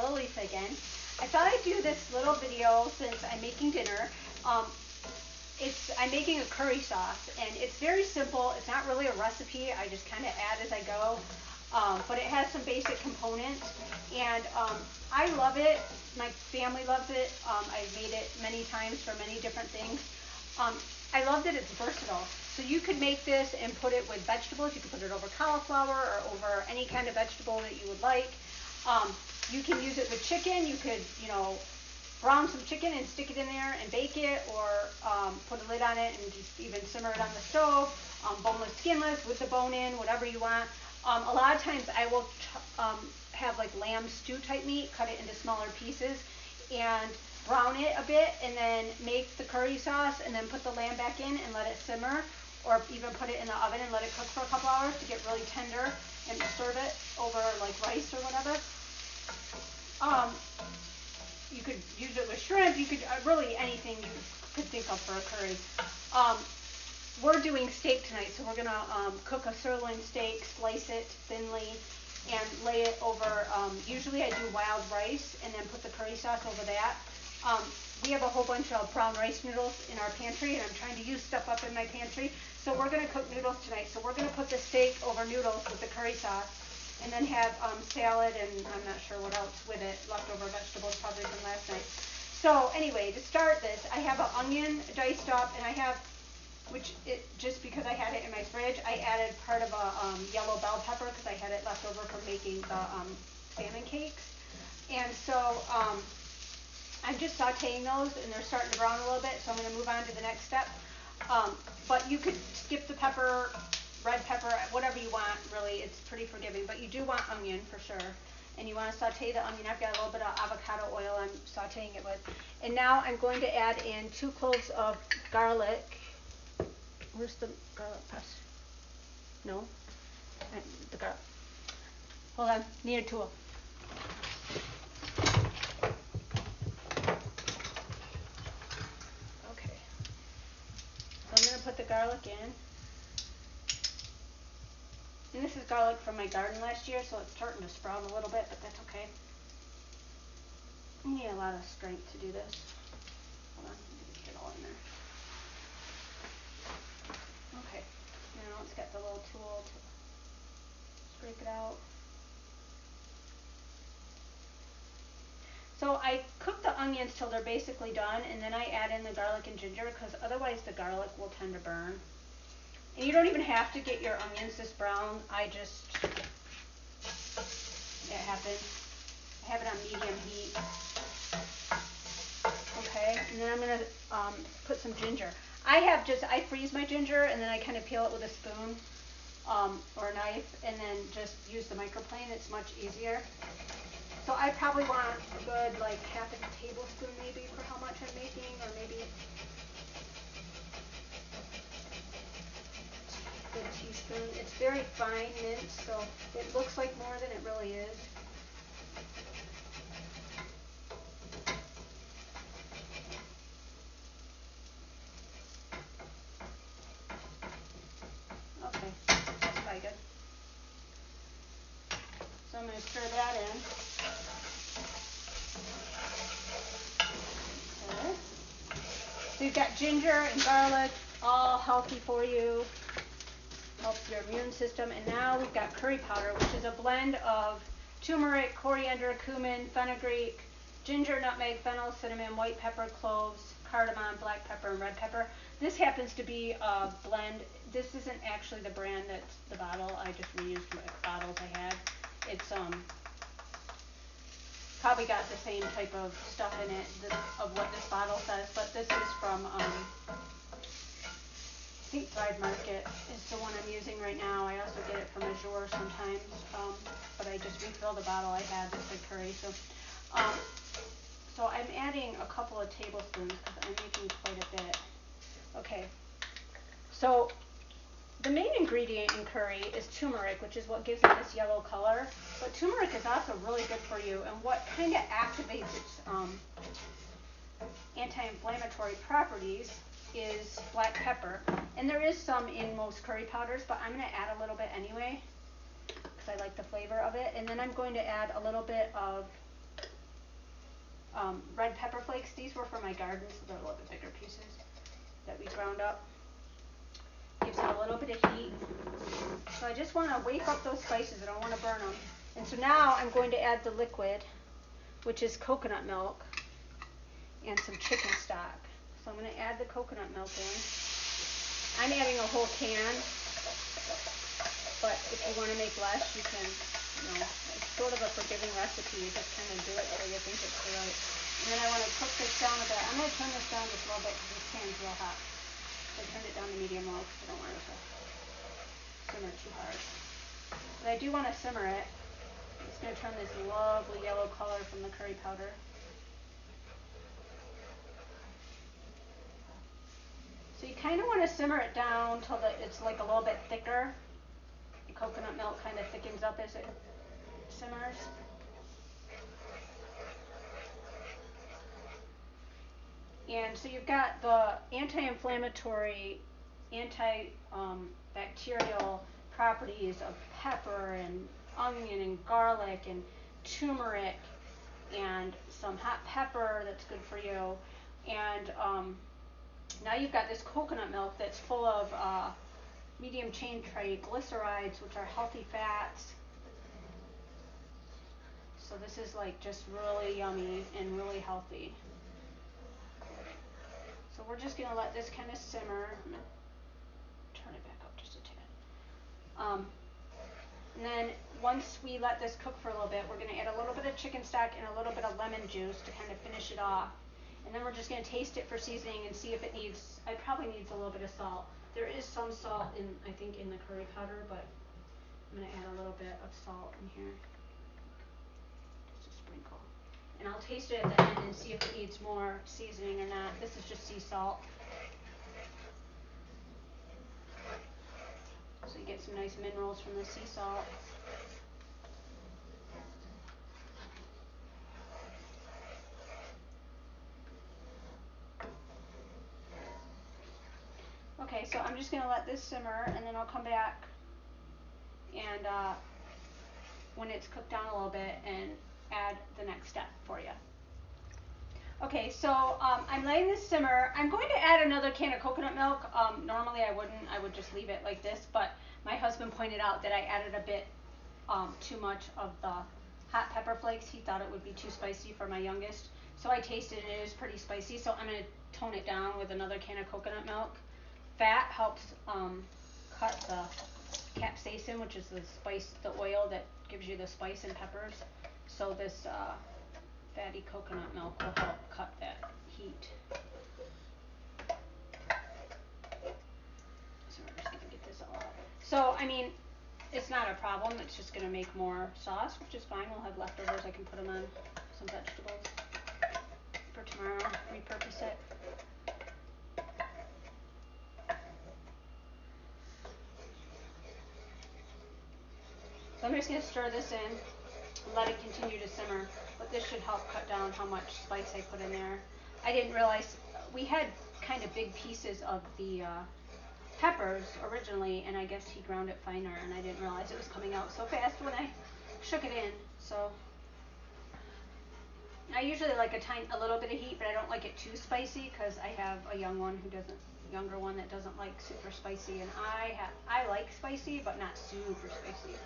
Lisa again. I thought I'd do this little video since I'm making dinner. I'm making a curry sauce, and it's very simple. It's not really a recipe. I just kind of add as I go, but it has some basic components, and I love it. My family loves it. I've made it many times for many different things. I love that it's versatile. So you could make this and put it with vegetables. You could put it over cauliflower or over any kind of vegetable that you would like. You can use it with chicken. You could, brown some chicken and stick it in there and bake it, or put a lid on it and just even simmer it on the stove. Boneless, skinless, with the bone in, whatever you want. A lot of times I will have like lamb stew type meat, cut it into smaller pieces, and brown it a bit, and then make the curry sauce, and then put the lamb back in and let it simmer, or even put it in the oven and let it cook for a couple hours to get really tender, and serve it over like rice or whatever. You could use it with shrimp. You could really anything you could think of for a curry. We're doing steak tonight, so we're gonna cook a sirloin steak, slice it thinly, and lay it over. Usually I do wild rice and then put the curry sauce over that. We have a whole bunch of brown rice noodles in our pantry, and I'm trying to use stuff up in my pantry. So we're going to cook noodles tonight. So we're going to put the steak over noodles with the curry sauce, and then have salad and I'm not sure what else with it, leftover vegetables probably from last night. So anyway, to start this, I have an onion diced up, and I have, just because I had it in my fridge, I added part of a yellow bell pepper because I had it left over from making the salmon cakes. And so I'm just sauteing those, and they're starting to brown a little bit, so I'm going to move on to the next step. But you could skip the pepper, red pepper, whatever you want, really. It's pretty forgiving, but you do want onion for sure. And you want to saute the onion. I've got a little bit of avocado oil I'm sauteing it with. And now I'm going to add in 2 cloves of garlic. Where's the garlic press? No? The garlic. Hold on, need a tool. Okay. So I'm going to put the garlic in. And this is garlic from my garden last year, so it's starting to sprout a little bit, but that's okay. You need a lot of strength to do this. Hold on, get it all in there. Okay, now it's got the little tool to scrape it out. So I cook the onions till they're basically done, and then I add in the garlic and ginger, because otherwise the garlic will tend to burn. And you don't even have to get your onions this brown. It happens. I have it on medium heat. Okay, and then I'm going to put some ginger. I freeze my ginger, and then I kind of peel it with a spoon or a knife, and then just use the microplane. It's much easier. So I probably want a good like half a tablespoon maybe for how much I'm making, or maybe a good teaspoon. It's very fine minced, so it looks like more than it really is. Okay, that's probably good. So I'm going to stir that in. Okay. So you've got ginger and garlic, all healthy for you. Helps your immune system. And now we've got curry powder, which is a blend of turmeric, coriander, cumin, fenugreek, ginger, nutmeg, fennel, cinnamon, white pepper, cloves, cardamom, black pepper, and red pepper. This happens to be a blend. This isn't actually the brand that's the bottle. I just reused the bottles I had. It's probably got the same type of stuff in it of what this bottle says, but this is from I think Thrive Market is the one I'm using right now. I also get it from Azure sometimes, but I just refill the bottle I had that said curry. So I'm adding a couple of tablespoons because I'm making quite a bit. Okay, so the main ingredient in curry is turmeric, which is what gives it this yellow color. But turmeric is also really good for you, and what kind of activates its anti-inflammatory properties is black pepper. And there is some in most curry powders, but I'm going to add a little bit anyway because I like the flavor of it. And then I'm going to add a little bit of red pepper flakes. These were for my garden, so they're a little bit bigger pieces that we ground up. Gives it a little bit of heat. So I just want to wake up those spices. I don't want to burn them. And so now I'm going to add the liquid, which is coconut milk and some chicken stock. So I'm going to add the coconut milk in. I'm adding a whole can, but if you want to make less, you can, it's sort of a forgiving recipe. You just kind of do it till you think it's right. And then I want to cook this down a bit. I'm going to turn this down just a little bit because this pan's real hot. So I turned it down to medium low because I don't want it to simmer too hard. But I do want to simmer it. It's going to turn this lovely yellow color from the curry powder. So you kind of want to simmer it down till it's like a little bit thicker. The coconut milk kind of thickens up as it simmers. And so you've got the anti-inflammatory, antibacterial properties of pepper and onion and garlic and turmeric and some hot pepper that's good for you. And now you've got this coconut milk that's full of medium chain triglycerides, which are healthy fats. So this is like just really yummy and really healthy. So we're just going to let this kind of simmer. I'm going to turn it back up just a tad. And then once we let this cook for a little bit, we're going to add a little bit of chicken stock and a little bit of lemon juice to kind of finish it off. And then we're just going to taste it for seasoning and see if it needs, it probably needs a little bit of salt. There is some salt in, I think, in the curry powder, but I'm going to add a little bit of salt in here. Just a sprinkle. And I'll taste it at the end and see if it needs more seasoning or not. This is just sea salt. So you get some nice minerals from the sea salt. Okay, so I'm just going to let this simmer, and then I'll come back and when it's cooked down a little bit and add the next step for you. Okay, so I'm letting this simmer. I'm going to add another can of coconut milk. Normally I wouldn't. I would just leave it like this, but my husband pointed out that I added a bit too much of the hot pepper flakes. He thought it would be too spicy for my youngest. So I tasted it, and it is pretty spicy, so I'm going to tone it down with another can of coconut milk. Fat helps cut the capsaicin, which is the spice, the oil that gives you the spice and peppers. So this fatty coconut milk will help cut that heat. So we're just going to get this all out. So, I mean, it's not a problem. It's just going to make more sauce, which is fine. We'll have leftovers. I can put them on some vegetables for tomorrow. Repurpose it. So I'm just going to stir this in and let it continue to simmer. But this should help cut down how much spice I put in there. I didn't realize we had kind of big pieces of the peppers originally, and I guess he ground it finer, and I didn't realize it was coming out so fast when I shook it in. So I usually like a little bit of heat, but I don't like it too spicy because I have a younger one that doesn't like super spicy, and I like spicy, but not super spicy.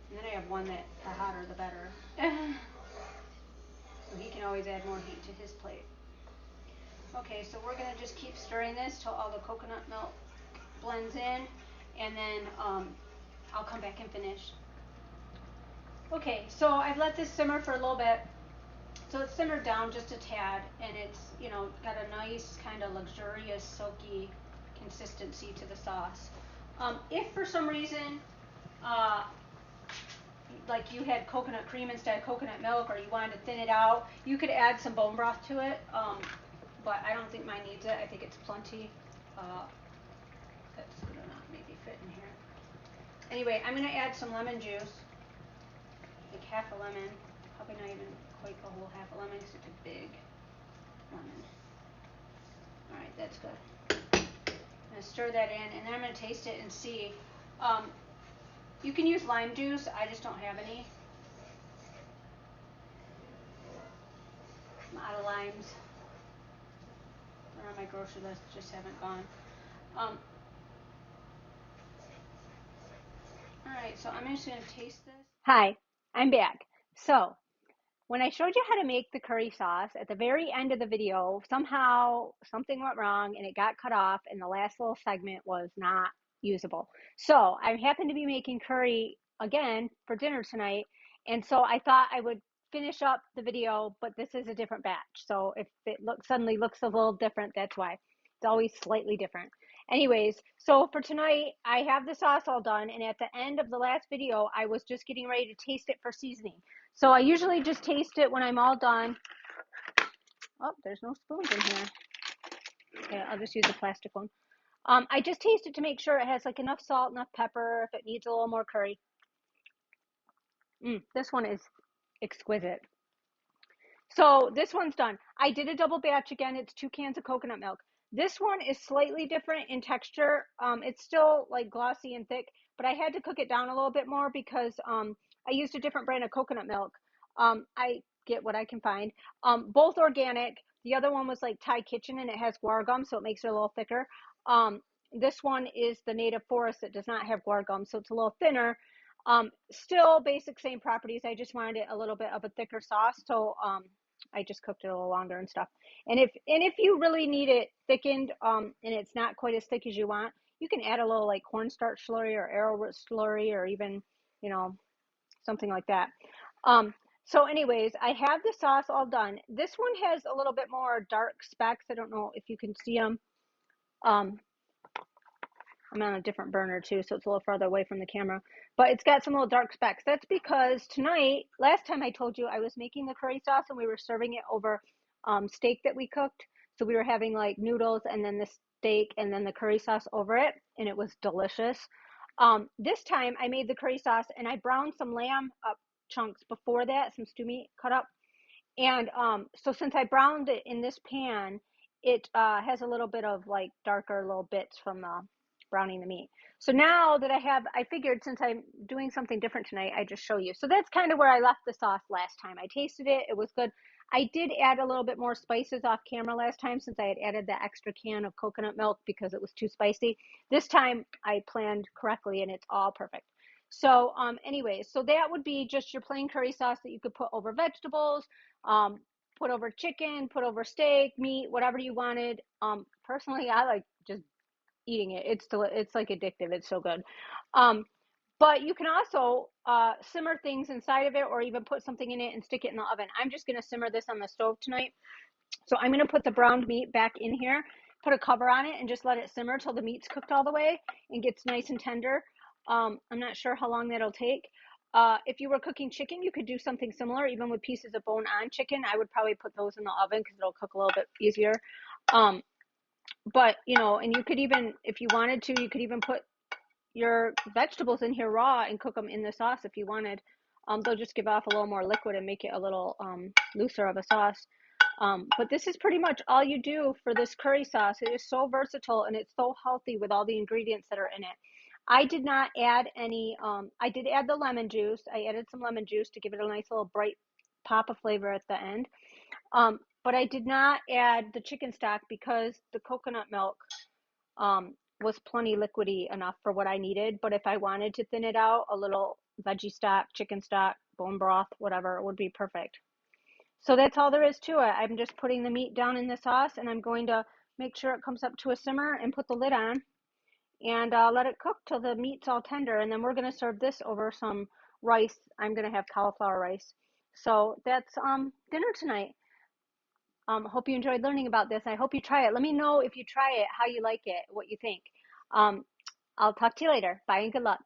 And then I have one that the hotter the better. So he can always add more heat to his plate. Okay, so we're going to just keep stirring this till all the coconut milk blends in, and then I'll come back and finish. Okay, so I've let this simmer for a little bit. So it's simmered down just a tad, and it's, got a nice kind of luxurious, silky consistency to the sauce. If for some reason, like you had coconut cream instead of coconut milk, or you wanted to thin it out, you could add some bone broth to it. But I don't think mine needs it. I think it's plenty. That's gonna not maybe fit in here. Anyway, I'm gonna add some lemon juice, like half a lemon. Probably not even quite a whole half a lemon because it's a big lemon. All right, that's good. I'm gonna stir that in, and then I'm gonna taste it and see. You can use lime juice. I just don't have any. I'm out of limes. They're on my grocery list, just haven't gone. Alright, so I'm just going to taste this. Hi, I'm back. So, when I showed you how to make the curry sauce, at the very end of the video, somehow something went wrong and it got cut off and the last little segment was not usable. So, I happen to be making curry again for dinner tonight, and so I thought I would finish up the video, but this is a different batch. So, if it suddenly looks a little different, that's why. It's always slightly different. Anyways, so for tonight, I have the sauce all done, and at the end of the last video, I was just getting ready to taste it for seasoning. So I usually just taste it when I'm all done. Oh, there's no spoons in here. Okay, I'll just use a plastic one. I just taste it to make sure it has like enough salt, enough pepper, if it needs a little more curry. This one is exquisite. So this one's done. I did a double batch again. It's 2 cans of coconut milk. This one is slightly different in texture. It's still like glossy and thick, but I had to cook it down a little bit more because I used a different brand of coconut milk. I get what I can find. Both organic. The other one was like Thai Kitchen and it has guar gum, so it makes it a little thicker. This one is the Native Forest that does not have guar gum, so it's a little thinner. Still basic same properties. I just wanted it a little bit of a thicker sauce, so I just cooked it a little longer and stuff. And if you really need it thickened, and it's not quite as thick as you want, you can add a little like cornstarch slurry or arrowroot slurry or even, something like that. So anyways, I have the sauce all done. This one has a little bit more dark specks. I don't know if you can see them. I'm on a different burner too, so it's a little farther away from the camera, but it's got some little dark specks. That's because tonight, last time I told you I was making the curry sauce and we were serving it over steak that we cooked. So we were having like noodles and then the steak and then the curry sauce over it, and it was delicious. This time I made the curry sauce and I browned some lamb up chunks before that, some stew meat cut up. And so since I browned it in this pan, it has a little bit of like darker little bits from browning the meat. So now that I figured since I'm doing something different tonight, I just show you. So that's kind of where I left the sauce last time. I tasted it. It was good. I did add a little bit more spices off camera last time since I had added the extra can of coconut milk because it was too spicy. This time I planned correctly and it's all perfect. So anyways, so that would be just your plain curry sauce that you could put over vegetables, put over chicken, put over steak, meat, whatever you wanted. Personally, I like just eating it. It's like addictive. It's so good. But you can also simmer things inside of it or even put something in it and stick it in the oven. I'm just going to simmer this on the stove tonight. So I'm going to put the browned meat back in here, put a cover on it, and just let it simmer till the meat's cooked all the way and gets nice and tender. I'm not sure how long that'll take. If you were cooking chicken, you could do something similar, even with pieces of bone-on chicken. I would probably put those in the oven because it'll cook a little bit easier. But, and you could even, if you wanted to, you could even put your vegetables in here raw and cook them in the sauce if you wanted. They'll just give off a little more liquid and make it a little looser of a sauce. But this is pretty much all you do for this curry sauce. It is so versatile and it's so healthy with all the ingredients that are in it. I did not add any, I did add the lemon juice. I added some lemon juice to give it a nice little bright pop of flavor at the end. But I did not add the chicken stock because the coconut milk was plenty liquidy enough for what I needed. But if I wanted to thin it out, a little veggie stock, chicken stock, bone broth, whatever, it would be perfect. So that's all there is to it. I'm just putting the meat down in the sauce and I'm going to make sure it comes up to a simmer and put the lid on and let it cook till the meat's all tender. And then we're going to serve this over some rice. I'm going to have cauliflower rice. So that's dinner tonight. Hope you enjoyed learning about this. I hope you try it. Let me know if you try it, how you like it, what you think. I'll talk to you later. Bye and good luck.